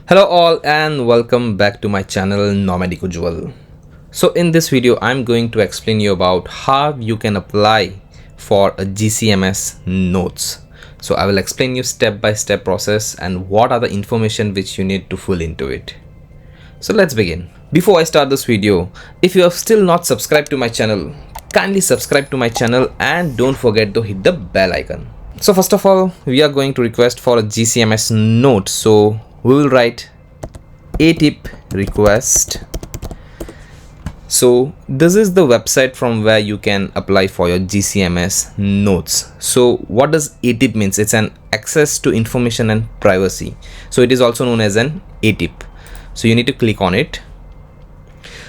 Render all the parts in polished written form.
Hello all and welcome back to my channel Nomadic Ujwal. So in this video I'm going to explain you about how you can apply for a GCMS notes. So I will explain you step by step process and what are the information which you need to fill into it. So let's begin. Before I start this video, if you have still not subscribed to my channel, kindly subscribe to my channel and don't forget to hit the bell icon. So first of all, we are going to request for a GCMS note. So we will write ATIP request. So this is the website from where you can apply for your GCMS notes. So what does ATIP means? It's an access to information and privacy. So it is also known as an ATIP. So you need to click on it.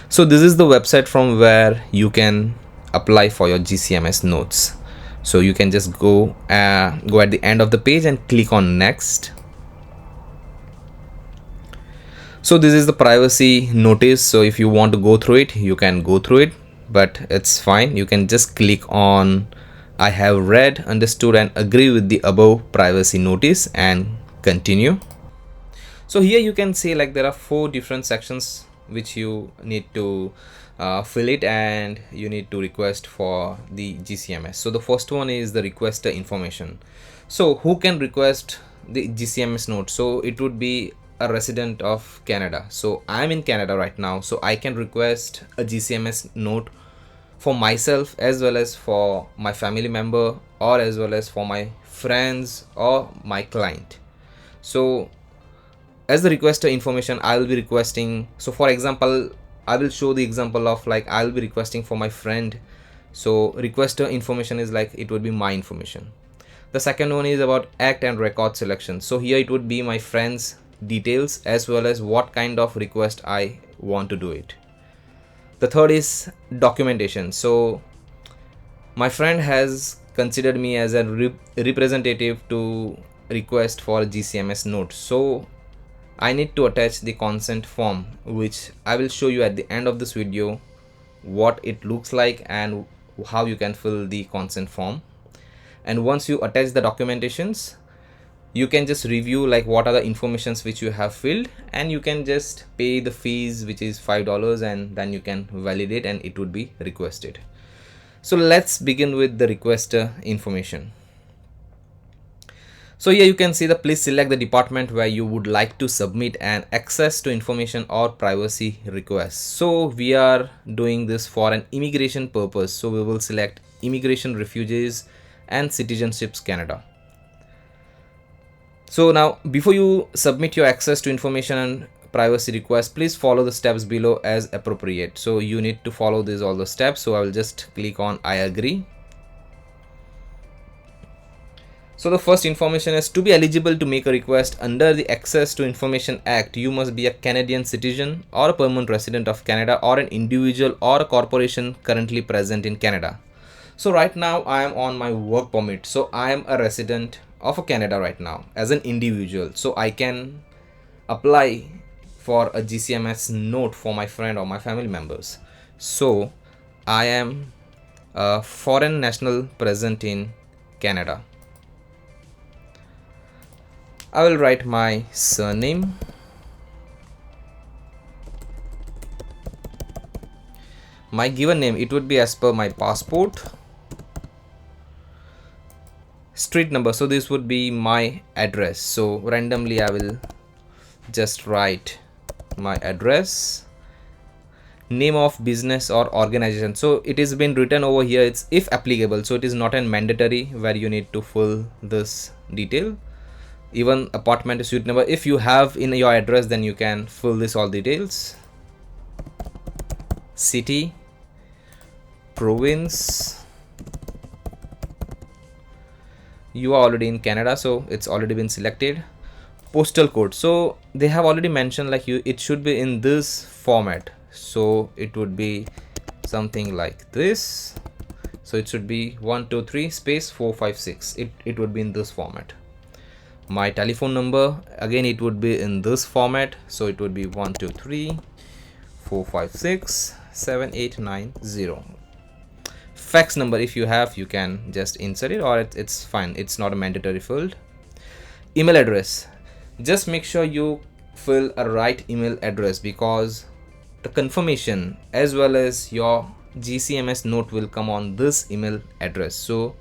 So this is the website from where you can apply for your GCMS notes. So you can just go at the end of the page and click on next. So this is the privacy notice. So if you want to go through it, you can go through it, but it's fine. You can just click on I have read, understood and agree with the above privacy notice and continue. So here you can see like there are 4 different sections which you need to fill it, and you need to request for the GCMS. So the first one is the requester information. So who can request the GCMS note? So it would be a resident of Canada. So I'm in Canada right now, so I can request a GCMS note for myself as well as for my family member, or as well as for my friends or my client. So as the requester information, I will be requesting, so for example I will show the example of like I'll be requesting for my friend. So requester information is like it would be my information. The second one is about act and record selection. So here it would be my friend's details as well as what kind of request I want to do it. The third is documentation. So my friend has considered me as a representative to request for a GCMS note. So I need to attach the consent form, which I will show you at the end of this video what it looks like and how you can fill the consent form. And once you attach the documentations, you can just review like what are the informations which you have filled, and you can just pay the fees, which is $5, and then you can validate and it would be requested. So let's begin with the requester information. So here you can see the please select the department where you would like to submit an access to information or privacy request. So we are doing this for an immigration purpose. So we will select Immigration, Refugees and Citizenships Canada. So now before you submit your access to information and privacy request, please follow the steps below as appropriate. So you need to follow all the steps. So I will just click on I agree. So the first information is to be eligible to make a request under the Access to Information Act, you must be a Canadian citizen or a permanent resident of Canada, or an individual or a corporation currently present in Canada. So right now I am on my work permit. So I am a resident of Canada right now as an individual. So I can apply for a GCMS note for my friend or my family members. So I am a foreign national present in Canada. I will write my surname, my given name, it would be as per my passport, street number, so this would be my address. So randomly I will just write my address, name of business or organization. So it is been written over here, it's if applicable, so it is not a mandatory where you need to fill this detail. Even apartment, suite number, if you have in your address, then you can fill this all details. City, province, you are already in Canada, so it's already been selected. Postal code, so they have already mentioned like it should be in this format. So it would be something like this. So it should be 123 space 456. It would be in this format. My telephone number, again it would be in this format. So it would be 123 456 7890. Fax number, if you have, you can just insert it, or it's fine, it's not a mandatory field. Email address, just make sure you fill a right email address, because the confirmation as well as your GCMS note will come on this email address. So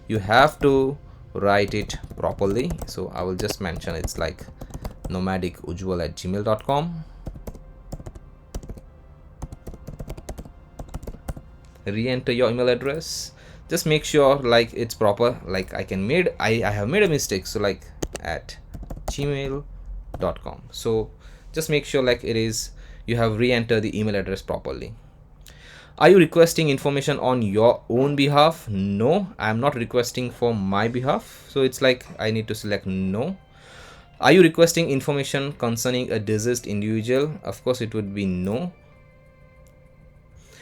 you have to write it properly. So I will just mention it's like nomadicujwal@gmail.com. Re-enter your email address. Just make sure like it's proper. Like I have made a mistake, so like at gmail.com. so just make sure like it is, you have re-entered the email address properly. Are you requesting information on your own behalf? No, I'm not requesting for my behalf, so it's like I need to select no. Are you requesting information concerning a deceased individual? Of course it would be no.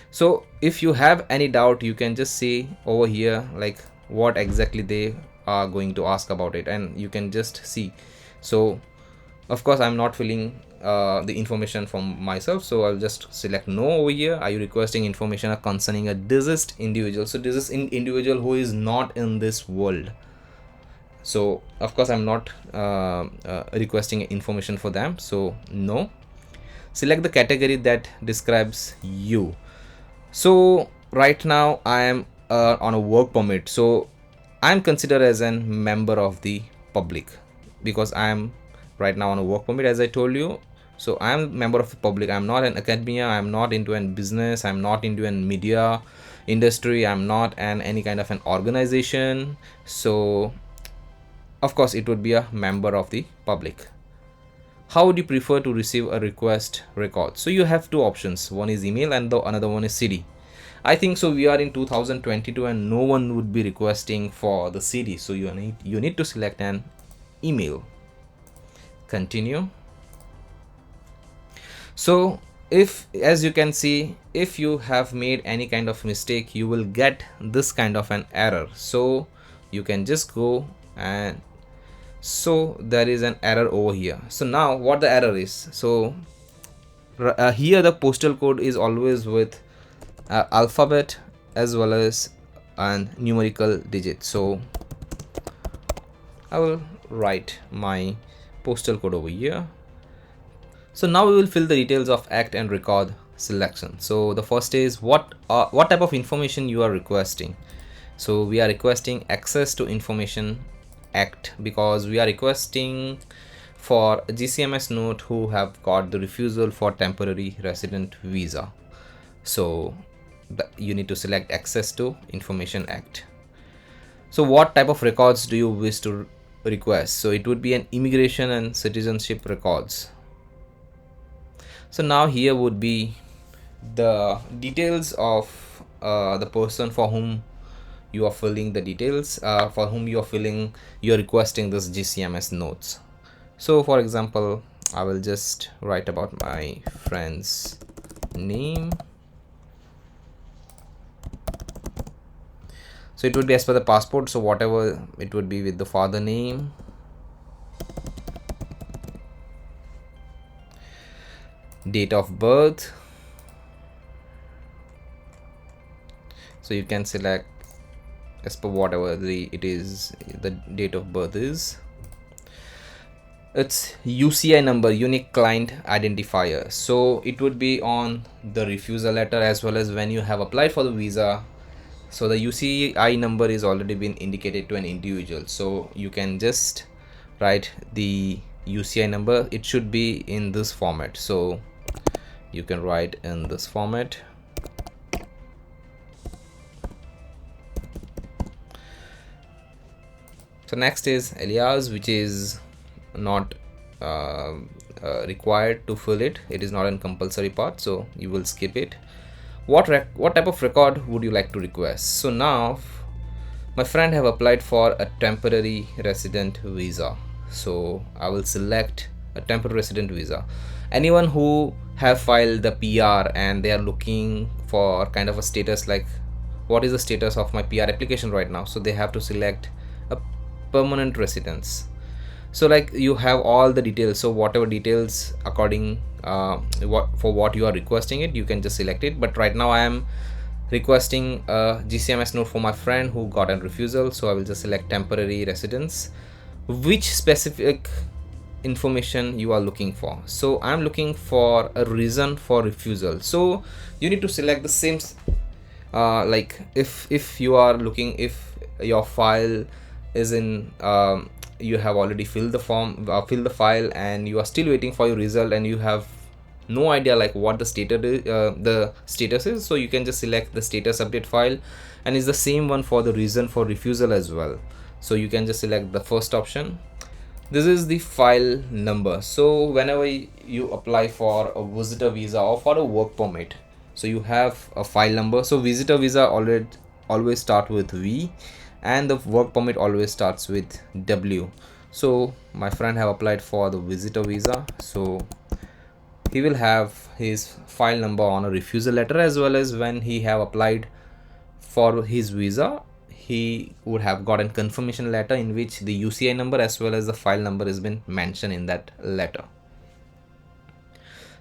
So if you have any doubt, you can just see over here like what exactly they are going to ask about it, and you can just see. So of course I'm not filling the information from myself, so I'll just select no over here. Are you requesting information concerning a deceased individual? So this is an individual who is not in this world, so of course I'm not requesting information for them, so no. Select the category that describes you. So right now I am on a work permit, so I'm considered as a member of the public because I am right now on a work permit, as I told you. So I am a member of the public. I'm not an academia, I'm not into an business, I'm not into an media industry, I'm not any kind of an organization. So of course it would be a member of the public. How would you prefer to receive a request record? So you have two options. One is email and the another one is CD. I think so we are in 2022 and no one would be requesting for the CD. So you need to select an email. Continue. So if, as you can see, if you have made any kind of mistake, you will get this kind of an error. So you can just go, and so there is an error over here. So now what the error is, so here the postal code is always with alphabet as well as an numerical digit. So I will write my postal code over here. So now we will fill the details of act and record selection. So the first is what type of information you are requesting. So we are requesting access to information act because we are requesting for a GCMS note who have got the refusal for temporary resident visa. So you need to select access to information act. So what type of records do you wish to request? So it would be an immigration and citizenship records. So now here would be the details of the person for whom you are filling the details, for whom you are requesting this GCMS notes. So for example, I will just write about my friend's name. So it would be as per the passport, so whatever it would be with the father name. Date of birth. So you can select as per whatever the date of birth is. It's UCI number, unique client identifier. So it would be on the refusal letter as well as when you have applied for the visa. So the UCI number is already been indicated to an individual, so you can just write the UCI number. It should be in this format, so you can write in this format. So next is alias, which is not required to fill it. It is not a compulsory part, so you will skip it. What type of record would you like to request? So now my friend have applied for a temporary resident visa, so I will select a temporary resident visa. Anyone who have filed the PR and they are looking for kind of a status, like what is the status of my PR application right now, so they have to select a permanent residence. So like you have all the details, so whatever details according what you are requesting it, you can just select it. But right now I am requesting a GCMS note for my friend who got a refusal, so I will just select temporary residence. Which specific information you are looking for. So I'm looking for a reason for refusal. So you need to select the same like if you are looking, if your file is in you have already filled the form, fill the file, and you are still waiting for your result and you have no idea like what the status is, so you can just select the status update file, and it's the same one for the reason for refusal as well. So you can just select the first option. This is the file number. So whenever you apply for a visitor visa or for a work permit, so you have a file number. So visitor visa always start with V, and the work permit always starts with W. So my friend have applied for the visitor visa, so he will have his file number on a refusal letter, as well as when he have applied for his visa, he would have gotten confirmation letter in which the UCI number as well as the file number has been mentioned in that letter.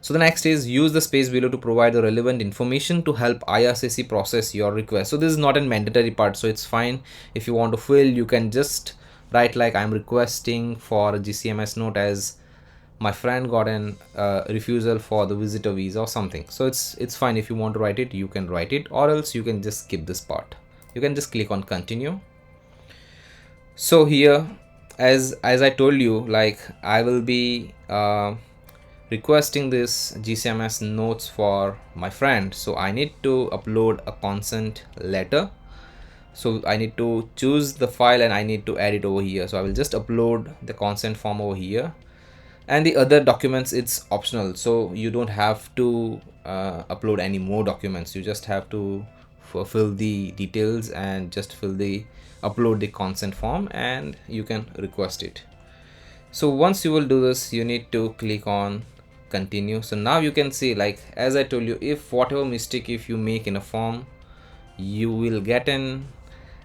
So the next is use the space below to provide the relevant information to help IRCC process your request. So this is not a mandatory part, so it's fine. If you want to fill, you can just write like I'm requesting for a GCMS note as my friend got an refusal for the visitor visa or something. So it's fine. If you want to write it, you can write it, or else you can just skip this part. You can just click on continue. So here, as I told you, like I will be requesting this GCMS notes for my friend, so I need to upload a consent letter. So I need to choose the file and I need to add it over here. So I will just upload the consent form over here, and the other documents, it's optional, so you don't have to upload any more documents. You just have to fill the details and just upload the consent form, and you can request it. So once you will do this, you need to click on continue. So now you can see, like as I told you, if whatever mistake if you make in a form, you will get an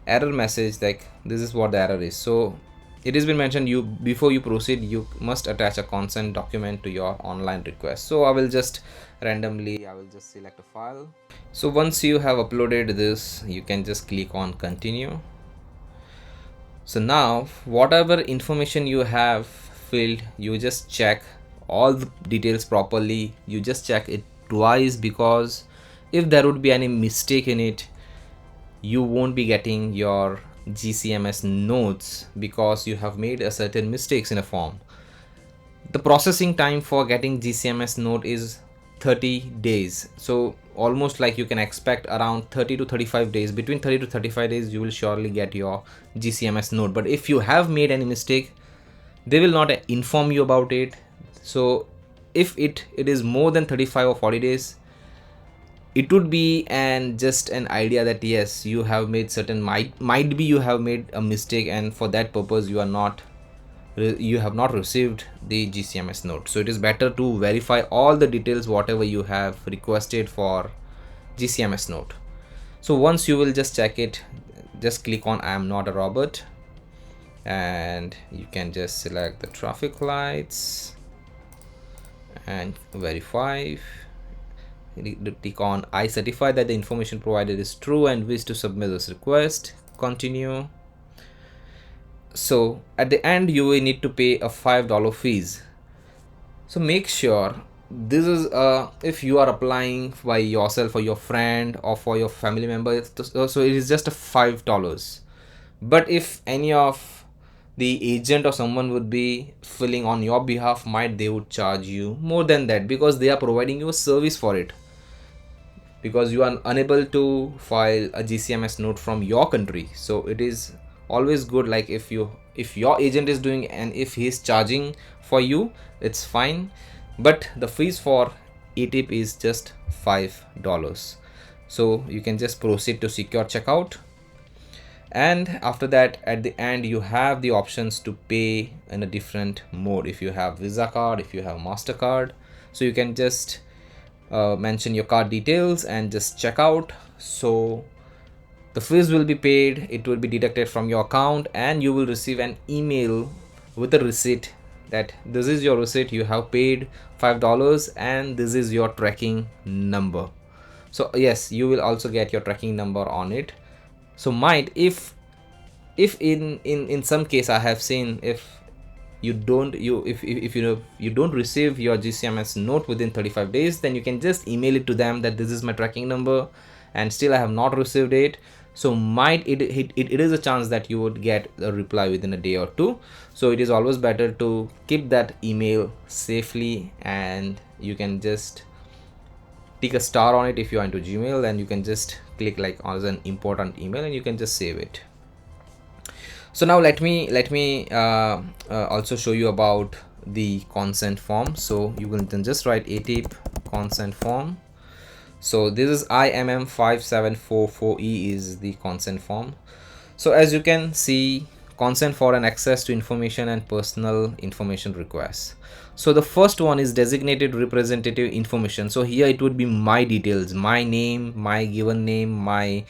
error message like this is what the error is. So it has been mentioned, you before you proceed, you must attach a consent document to your online request. So I will just randomly select a file. So once you have uploaded this, you can just click on continue. So now whatever information you have filled, you just check all the details properly. You just check it twice, because if there would be any mistake in it, you won't be getting your GCMS notes because you have made a certain mistakes in a form. The processing time for getting GCMS note is 30 days. So almost like you can expect around 30 to 35 days. Between 30 to 35 days, you will surely get your GCMS note. But if you have made any mistake, they will not inform you about it. So if it is more than 35 or 40 days, it would be just an idea that yes, you have made certain might be you have made a mistake, and for that purpose you have not received the GCMS note. So it is better to verify all the details whatever you have requested for GCMS note. So once you will just check it, just click on I am not a robot, and you can just select the traffic lights and verify. Click on I certify that the information provided is true and wish to submit this request. Continue. So at the end, you will need to pay a $5 fees. So make sure this is if you are applying by yourself or your friend or for your family member, so it is just a $5. But if any of the agent or someone would be filling on your behalf, they would charge you more than that, because they are providing you a service for it, because you are unable to file a GCMS note from your country. So it is always good, like if your agent is doing and if he is charging for you, it's fine, but the fees for ATIP is just $5. So you can just proceed to secure checkout, and after that at the end you have the options to pay in a different mode. If you have Visa card, if you have MasterCard, so you can just mention your card details and just check out. So the fees will be paid, it will be deducted from your account, and you will receive an email with a receipt that this is your receipt, you have paid $5 and this is your tracking number. So yes, you will also get your tracking number on it. So if in some case I have seen, if you don't you if you know you don't receive your GCMS note within 35 days, then you can just email it to them that this is my tracking number and still I have not received it. So might it is a chance that you would get a reply within a day or two. So it is always better to keep that email safely, and you can just take a star on it if you are into Gmail, and you can just click like as an important email and you can just save it. So now let me also show you about the consent form. So you will then just write ATIP consent form. So this is IMM 5744E is the consent form. So as you can see, consent for an access to information and personal information requests. So the first one is designated representative information. So here it would be my details, my name, my given name, my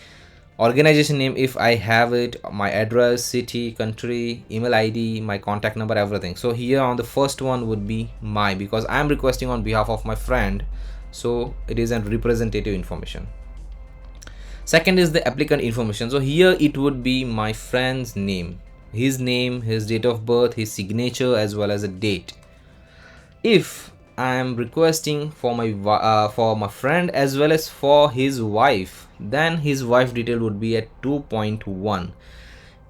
organization name if I have it, my address, city, country, email ID, my contact number, everything. So here on the first one would be my, because I am requesting on behalf of my friend, so it is a representative information. Second is the applicant information. So here it would be my friend's name, his date of birth, his signature, as well as a date. If I am requesting for my friend as well as for his wife, then his wife detail would be at 2.1.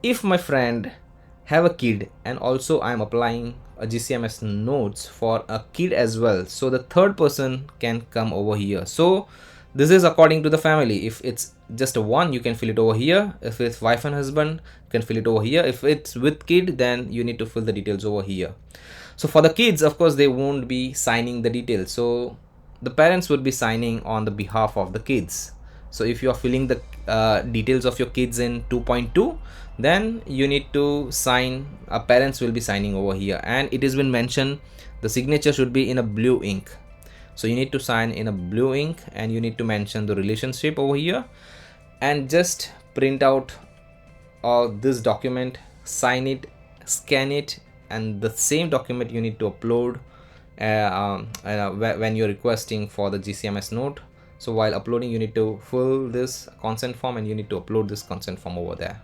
If my friend have a kid and also I am applying a GCMS notes for a kid as well, so the third person can come over here. So this is according to the family. If it's just a one, you can fill it over here. If it's wife and husband, you can fill it over here. If it's with kid, then you need to fill the details over here. So for the kids, of course, they won't be signing the details, so the parents would be signing on the behalf of the kids. So if you are filling the details of your kids in 2.2, then you need to sign, parents will be signing over here, and it has been mentioned the signature should be in a blue ink. So you need to sign in a blue ink, and you need to mention the relationship over here, and just print out this document, sign it, scan it, and the same document you need to upload when you're requesting for the GCMS note. So while uploading, you need to fill this consent form and you need to upload this consent form over there.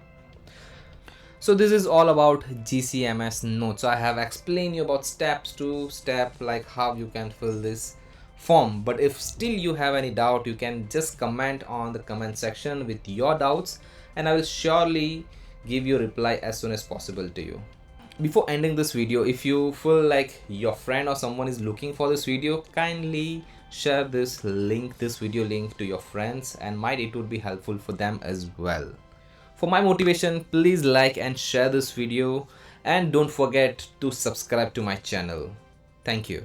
So this is all about GCMS notes. So I have explained you about steps to step, like how you can fill this form. But if still you have any doubt, you can just comment on the comment section with your doubts, and I will surely give you a reply as soon as possible to you. Before ending this video, if you feel like your friend or someone is looking for this video, kindly share this video link to your friends, and might it would be helpful for them as well. For my motivation, please like and share this video, and don't forget to subscribe to my channel. Thank you.